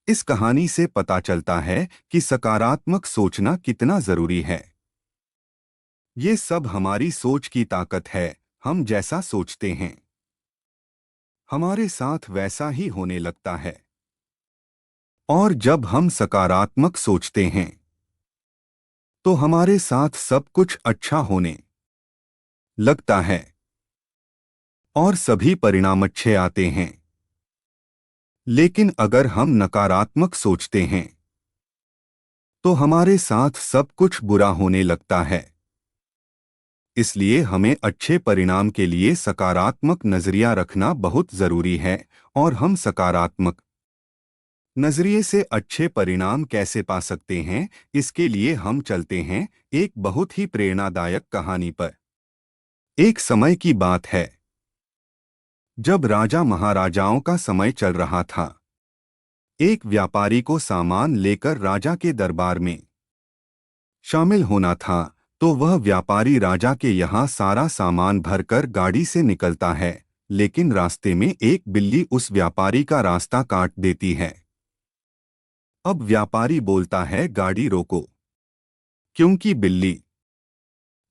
इस कहानी से पता चलता है कि सकारात्मक सोचना कितना जरूरी है। ये सब हमारी सोच की ताकत है। हम जैसा सोचते हैं हमारे साथ वैसा ही होने लगता है। और जब हम सकारात्मक सोचते हैं तो हमारे साथ सब कुछ अच्छा होने लगता है और सभी परिणाम अच्छे आते हैं। लेकिन अगर हम नकारात्मक सोचते हैं तो हमारे साथ सब कुछ बुरा होने लगता है। इसलिए हमें अच्छे परिणाम के लिए सकारात्मक नजरिया रखना बहुत जरूरी है। और हम सकारात्मक नजरिए से अच्छे परिणाम कैसे पा सकते हैं, इसके लिए हम चलते हैं एक बहुत ही प्रेरणादायक कहानी पर। एक समय की बात है जब राजा महाराजाओं का समय चल रहा था। एक व्यापारी को सामान लेकर राजा के दरबार में शामिल होना था। तो वह व्यापारी राजा के यहाँ सारा सामान भरकर गाड़ी से निकलता है। लेकिन रास्ते में एक बिल्ली उस व्यापारी का रास्ता काट देती है। अब व्यापारी बोलता है, गाड़ी रोको, क्योंकि बिल्ली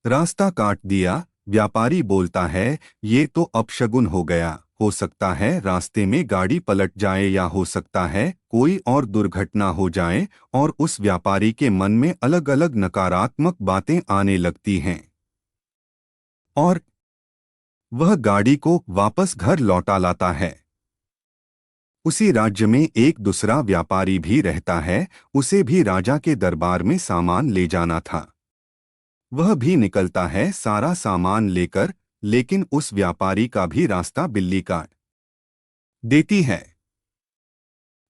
रास्ता काट दिया। व्यापारी बोलता है, ये तो अपशगुन हो गया। हो सकता है रास्ते में गाड़ी पलट जाए या हो सकता है कोई और दुर्घटना हो जाए। और उस व्यापारी के मन में अलग अलग नकारात्मक बातें आने लगती हैं और वह गाड़ी को वापस घर लौटा लाता है। उसी राज्य में एक दूसरा व्यापारी भी रहता है। उसे भी राजा के दरबार में सामान ले जाना था। वह भी निकलता है सारा सामान लेकर। लेकिन उस व्यापारी का भी रास्ता बिल्ली काट देती है।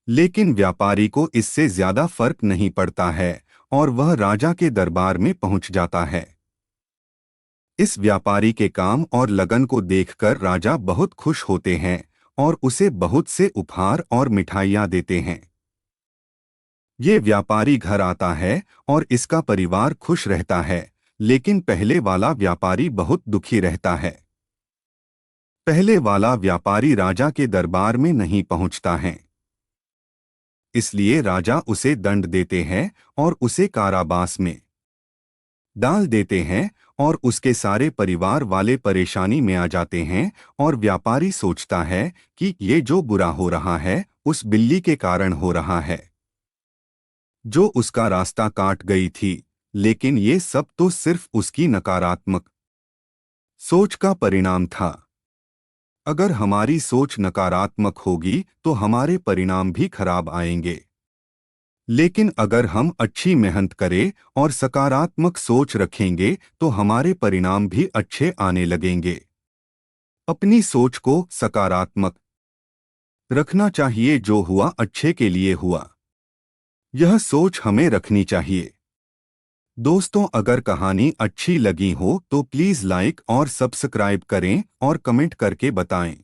लेकिन व्यापारी को इससे ज्यादा फर्क नहीं पड़ता है और वह राजा के दरबार में पहुंच जाता है। इस व्यापारी के काम और लगन को देखकर राजा बहुत खुश होते हैं और उसे बहुत से उपहार और मिठाइयाँ देते हैं। ये व्यापारी घर आता है और इसका परिवार खुश रहता है। लेकिन पहले वाला व्यापारी बहुत दुखी रहता है। पहले वाला व्यापारी राजा के दरबार में नहीं पहुंचता है। इसलिए राजा उसे दंड देते हैं और उसे कारावास में डाल देते हैं। और उसके सारे परिवार वाले परेशानी में आ जाते हैं। और व्यापारी सोचता है कि ये जो बुरा हो रहा है उस बिल्ली के कारण हो रहा है जो उसका रास्ता काट गई थी। लेकिन ये सब तो सिर्फ उसकी नकारात्मक सोच का परिणाम था। अगर हमारी सोच नकारात्मक होगी तो हमारे परिणाम भी खराब आएंगे। लेकिन अगर हम अच्छी मेहनत करें और सकारात्मक सोच रखेंगे तो हमारे परिणाम भी अच्छे आने लगेंगे। अपनी सोच को सकारात्मक रखना चाहिए। जो हुआ अच्छे के लिए हुआ, यह सोच हमें रखनी चाहिए। दोस्तों, अगर कहानी अच्छी लगी हो तो प्लीज़ लाइक और सब्सक्राइब करें और कमेंट करके बताएं।